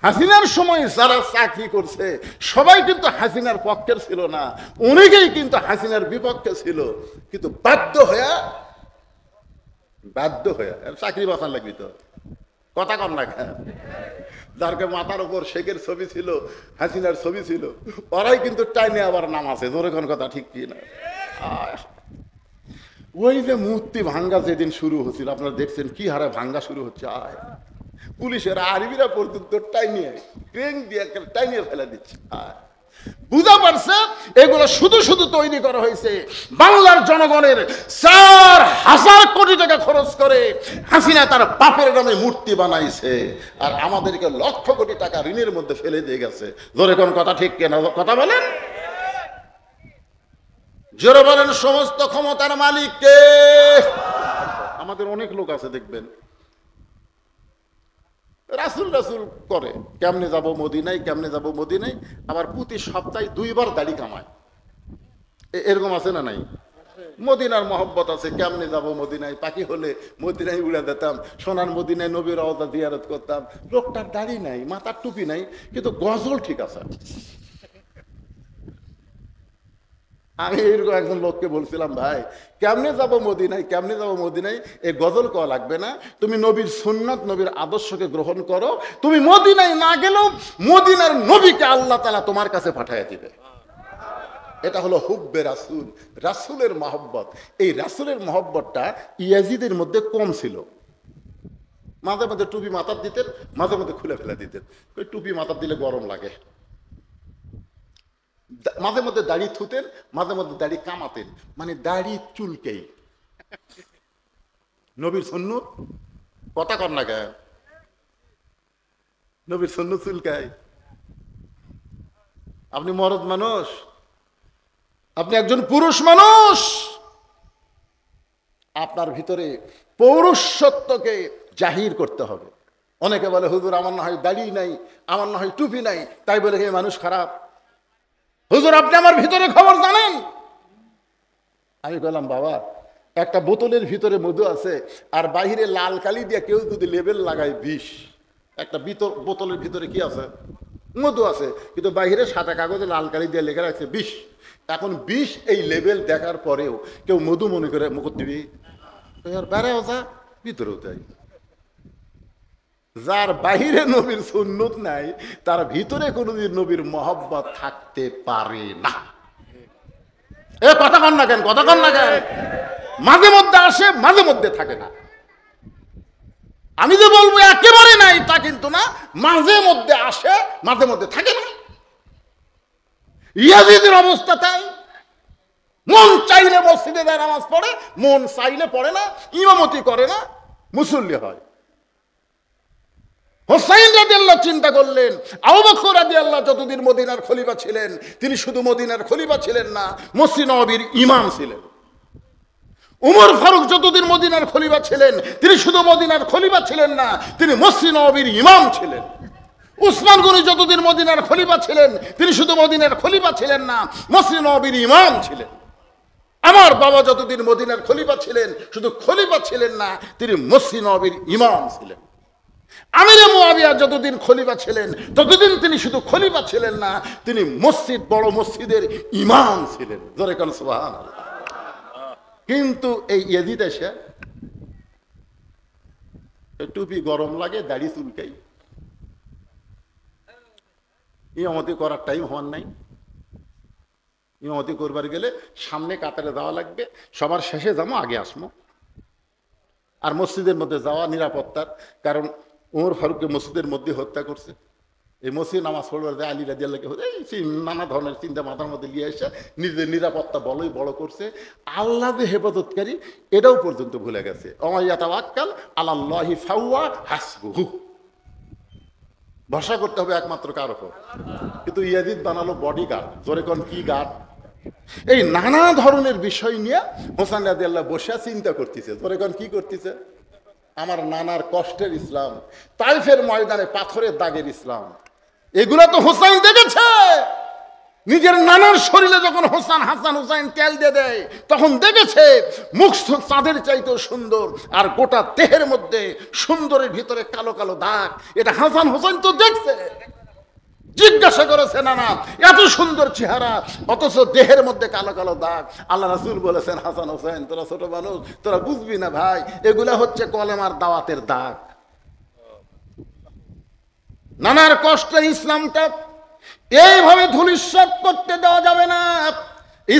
হাসিনার সময় যারা চাকরি করছে সবাই কিন্তু হাসিনার পক্ষের ছিল না, অনেকেই কিন্তু হাসিনার বিপক্ষে ছিল, কিন্তু বাধ্য হয়ে চাকরি বাঁচান লাগবি তো, কথা কর না কেন? যারকে মাথার উপর শেখের ছবি ছিল, হাসিনার ছবি ছিল, ওরাই কিন্তু টাইনে আবার নামাছে, জোরে কোন কথা ঠিক কি না? ওই যে মূর্তি ভাঙ্গা যেদিন শুরু হচ্ছিল আপনারা দেখছেন কি হারে ভাঙ্গা শুরু হচ্ছে, পুলিশের আর্মিরা পর্যন্ত টাইনিয়ে ক্রেন দিয়ে টাইনিয়ে ফেলে দিচ্ছে। বুঝা পারছে এগুলো শুধু শুধু তৈরি করা হয়েছে বাংলার জনগণের 4,000 কোটি টাকা খরচ করে হাসিনা তার বাপের নামে মূর্তি বানাইছে, আর আমাদেরকে লক্ষ কোটি টাকা ঋণের মধ্যে ফেলে দিয়ে গেছে। জোরে কোন কথা ঠিক কেনা? কথা বলেন, জোরে বলেন। সমস্ত ক্ষমতার মালিক কে? আমাদের অনেক লোক আছে দেখবেন রাসূল রাসূল করে, কেমনে যাব মদিনায়, কেমনে যাব মদিনায়, আবার প্রতি সপ্তাহে 2 বার দাড়ি কামায়। এরকম আছে না নাই? মদিনার মহব্বত আছে, কেমনে যাব মদিনায়, পাখি হলে মদিনায় উড়ে যেতাম, সোনার মদিনায় নবীর রওজা জিয়ারত করতাম। লোকটার দাড়ি নাই, মাথার টুপি নাই, কিন্তু গজল ঠিক আছে। আমি এরকম একজন লোককে বলছিলাম, ভাই কেমনে যাব মদিনায়, কেমনে যাব মদিনায়, এই গজল কওয়া লাগবে না, তুমি নবীর সুন্নাত নবীর আদর্শকে গ্রহণ করো, তুমি মদিনায় না গেলেও মদিনার নবীকে আল্লাহ তাআলা তোমার কাছে পাঠিয়ে দিবে। এটা হলো হুব্বে রাসূল, রাসূলের মহব্বত। এই রাসূলের মহব্বতটা ইয়াজিদের মধ্যে কম ছিল। মাঝে মাঝে টুপি মাথার দিতেন, মাঝে মাঝে খুলে ফেলে দিতেন, ওই টুপি মাথার দিলে গরম লাগে। মাঝে মধ্যে দাড়ি থুতেন, মাঝে মধ্যে দাড়ি কামাতেন, মানে দাড়ি চুলকেই। নবীর সুন্নত, কথা কর না গায়ে, নবীর সুন্নত চুলকায়। আপনি মরদ মানুষ, আপনি একজন পুরুষ মানুষ, আপনার ভিতরে পৌরুষত্বকে জাহির করতে হবে। অনেকে বলে হুজুর আমার না হয় দাড়ি নাই, আমার না হয় টুপি নাই, তাই বলে হে মানুষ খারাপ। হুজুর আপনি আমার ভিতরে খবর জানেন? আমি বললাম বাবা, একটা বোতলের ভিতরে মধু আছে, আর বাহিরে লাল কালি দিয়ে কেউ যদি লেবেল লাগায় বিষ, একটা বোতলের ভিতরে কি আছে? মধু আছে, কিন্তু বাহিরে সাদা কাগজে লাল কালি দিয়ে লেখা রাখছে বিষ। এখন বিষ এই লেবেল দেখার পরেও কেউ মধু মনে করে মুখ দিবি, বেড়াও যা, ভিতরেও তাই। যার বাহিরে নবীর সুন্নত নাই, তার ভিতরে কোনোদিন নবীর মহব্বত থাকতে পারে না। এ কথা কন না কেন? কথা কন না কেন? মাঝে মধ্যে আসে, মাঝে মধ্যে থাকে না। আমি যে বলবো একেবারে নাই তা কিন্তু না, মাঝে মধ্যে আসে, মাঝে মধ্যে থাকে না। ইয়াজিদের অবস্থা তাই, মন চাইলে মসজিদে যায় নামাজ পড়ে, মন চাইলে পড়ে না, ইমামতি করে না, মুসল্লি হয়। হোসাইন রাদিয়াল্লাহ চিন্তা করলেন, আবু বকর রাদিয়াল্লাহ যতদিন মদিনার খলিফা ছিলেন, তিনি শুধু মদিনার খলিফা ছিলেন না, মসজিদ নববীর ইমাম ছিলেন। উমর ফারুক যতদিন মদিনার খলিফা ছিলেন, তিনি শুধু মদিনার খলিফা ছিলেন না, তিনি মসজিদ নববীর ইমাম ছিলেন। উসমান গনি যতদিন মদিনার খলিফা ছিলেন, তিনি শুধু মদিনার খলিফা ছিলেন না, মসজিদ নববীর ইমাম ছিলেন। আমার বাবা যতদিন মদিনার খলিফা ছিলেন, শুধু খলিফা ছিলেন না, তিনি মসজিদ নববীর ইমাম ছিলেন। আমিরে মুআবিয়া যতদিন খলিফা ছিলেন, ততদিন তিনি শুধু খলিফা ছিলেন না, তিনি মসজিদ, বড় মসজিদের ইমাম ছিলেন। জোরে কোন সুবহানাল্লাহ। কিন্তু এই ইয়াজিদ এসে টুপি গরম লাগে, দাড়ি চুলকাই, ইমামতি করার টাইম হওয়ার নাই। ইমামতি করবার গেলে সামনে কাতারে যাওয়া লাগবে, সবার শেষে যাবো, আগে আসবো। আর মসজিদের মধ্যে যাওয়া নিরাপত্তার, কারণ উমর ফারুককে মসজিদের মধ্যে হত্যা করছে। এই মসজিদ নামাজ পড়বার যায় আলী রাদিয়াল্লাহু আনহু নানা ধরনের চিন্তা মাথার মধ্যে নিয়ে এসে নিজের নিরাপত্তা বড়ই বড় করছে। আল্লাহ যে হেফাজতকারী এটাও পর্যন্ত ভুলে গেছে। ওয়া ইয়াতাওয়াক্কাল আলাল্লাহি ফাহুয়া হাসবুহু, ভরসা করতে হবে একমাত্র কার উপর। কিন্তু ইয়াজিদ বানালো বডিগার্ড। জোরে কোন কি গার্ড? এই নানা ধরনের বিষয় নিয়ে হোসেন রাদিয়াল্লাহু বসে চিন্তা করতেছে। জোরে কোন কি করতেছে? আমার নানার কষ্টের ইসলাম, তাইফের ময়দানে পাথরের দাগের ইসলাম, এগুলো তো হোসাইন দেখেছে। নিজের নানার শরীরে যখন হোসেন হাসান হুসাইন তেল দিয়ে দেয়, তখন দেখেছে মুখ চাঁদের চাইতেও সুন্দর, আর গোটা দেহের মধ্যে সুন্দরের ভিতরে কালো কালো দাগ। এটা হাসান হুসাইন তো দেখছে। জিজ্ঞাসা করেছে নানা এত সুন্দর চেহারা অথচ দেহের মধ্যে কালো কালো দাগ। আল্লাহ রাসূল বলেছেন, হাসান হোসেন তোরা ছোট মানুষ, তোরা বুঝবি না ভাই, এগুলা হচ্ছে কলেমার দাওয়াতের দাগ। নানার কষ্ট ইসলামটা এইভাবে ধূলিসাৎ করতে দেওয়া যাবে না।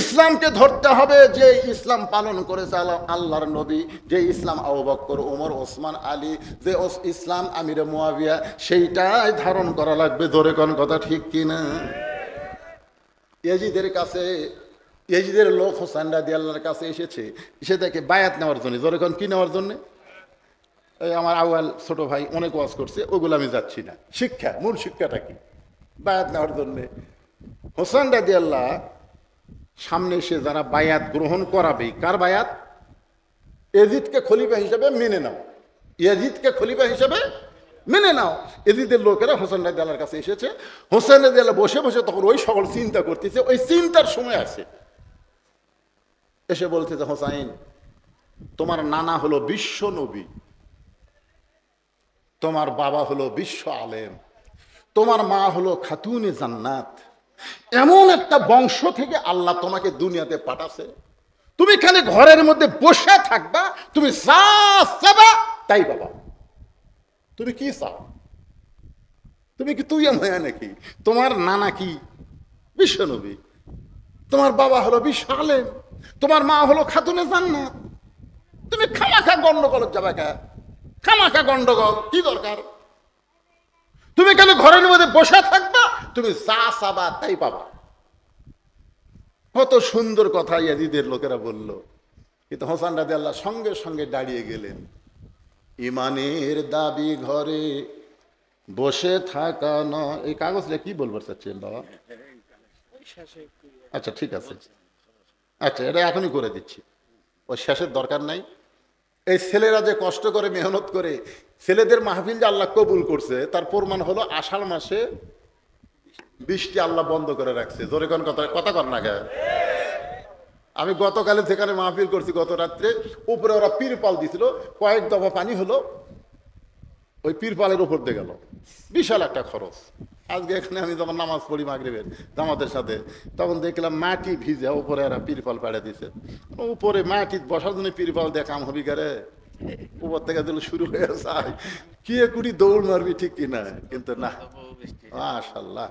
ইসলামকে ধরতে হবে যে ইসলাম পালন করেছে আল্লাহর নবী, যে ইসলাম আবু বকর, ওমর, ওসমান, আলী, যে ইসলাম আমিরে মুয়াবিয়া, সেইটাই ধারণ করা লাগবে। জোরে কোন কথা ঠিক কিনা? ইয়াজিদের কাছে, ইয়াজিদের লোক হোসেন রাদিয়াল্লাহর কাছে এসেছে, এসে দেখে বায়াত নেওয়ার জন্য। জোরে কোন কি নেওয়ার জন্য? এই আমার আউয়াল ছোট ভাই অনেক ওয়াজ করছে, ওগুলো আমি যাচ্ছি না। শিক্ষা, মূল শিক্ষাটা কি? বায়াত নেওয়ার জন্যে হোসেন রাদিয়াল্লাহ সামনে এসে যারা বায়াত গ্রহণ করাবে, কার বায়াত? ইয়াজিদকে খলিফা হিসেবে মেনে নাও, ইয়াজিদকে খলিফা হিসেবে মেনে নাও। ইয়াজিদের লোকেরা হোসেন রাদিয়াল্লাহর কাছে এসেছে। হোসেন রাদিয়াল্লাহ বসে বসে তখন ওই সকল চিন্তা করতেছে, ওই চিন্তার সময় আছে। এসে বলতেছে, হোসাইন তোমার নানা হলো বিশ্ব নবী, তোমার বাবা হলো বিশ্ব আলেম, তোমার মা হলো খাতুনে জান্নাত। এমন একটা বংশ থেকে আল্লাহ তোমাকে দুনিয়াতে পাঠাছে, তুমি খালি ঘরের মধ্যে বসে থাকবা, তুমি যা চাবা তাই পাবা। তুমি কি চাও? তুমি কি তুই মায়া নাকি? তোমার নানা কি বিশ্ব নবী, তোমার বাবা হলো বিশ্ব আলেম, তোমার মা হলো খাতুনে জান্নাত। তুমি খামাখা গন্ডগোল যাবে কা? খামাখা গন্ডগোল কি দরকার? তুমি কেন ঘরের মধ্যে বসে থাকবা, তুমি যা চাবা তাই পাবা। কত সুন্দর কথা ইয়াজিদের লোকেরা বলল। কিন্তু হোসেন রাদিয়াল্লাহ সঙ্গে সঙ্গে দাঁড়িয়ে গেলেন। ইমানের দাবি ঘরে বসে থাকা না, এই কাগজটা কি বলবার চাচ্ছেন বাবা? আচ্ছা ঠিক আছে, আচ্ছা এটা এখনই করে দিচ্ছি, ওই শেষের দরকার নাই। এই ছেলেরা যে কষ্ট করে মেহনত করে ছেলেদের মাহফিল যে আল্লাহ কবুল করছে, তার প্রমাণ হলো আষাঢ় মাসে বৃষ্টি আল্লাহ বন্ধ করে রাখছে। জোরে কোন কথা, কথা কর না গে। আমি গতকালে যেখানে মাহফিল করছি, গত রাত্রে উপরে ওরা তিরপাল দিছিল, কয়েক দফা পানি হলো, ওই তিরপালের উপর দিয়ে গেল, বিশাল একটা খরচ। আজকে এখানে আমি যখন নামাজ পড়ি মাগরিবের জামাতের সাথে, তখন দেখলাম মাটি ভিজে উপরে এরা তিরপাল পাড়ে দিছে। উপরে মাটি বসার জন্য তিরপাল দিয়ে কাম হবি করে, উপর থেকে দিল শুরু হয়ে যায়, কি কুড়ি দৌড় মারবি ঠিক কিনা? কিন্তু না, মাশাআল্লাহ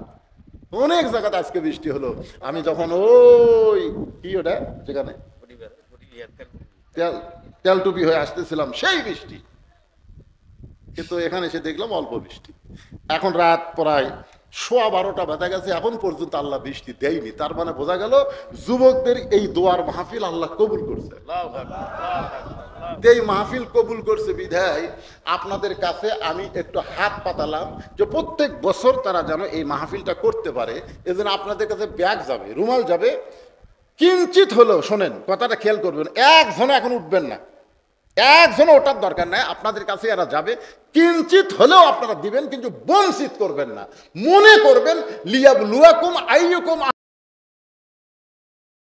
অনেক জায়গাতে আজকে বৃষ্টি হলো। আমি যখন ওই কি ওটা যেখানে তেলটুপি হয়ে আসতেছিলাম, সেই বৃষ্টি। কিন্তু এখানে এসে দেখলাম অল্প বৃষ্টি। এখন রাত প্রায় 12:15 বাজে গেছে, এখন পর্যন্ত আল্লাহ বৃষ্টি দেয়নি। তার মানে বোঝা গেল যুবকদের এই দোয়ার মাহফিল আল্লাহ কবুল করছে। এই মাহফিল কবুল করছে বিধায় আপনাদের কাছে আমি একটু হাত পাতালাম যে প্রত্যেক বছর তারা যেন এই মাহফিলটা করতে পারে। এজন্য আপনাদের কাছে ব্যাগ যাবে, রুমাল যাবে। কিঞ্চিত হলেও শোনেন, কথাটা খেয়াল করবেন, একজনে এখন উঠবেন না, একজনে ওঠার দরকার নাই, আপনাদের কাছে এরা যাবে। কিঞ্চিত হলেও আপনারা দিবেন, কিন্তু বঞ্চিত করবেন না। মনে করবেন লিয়াবলুয়াকুম আইয়ুকুম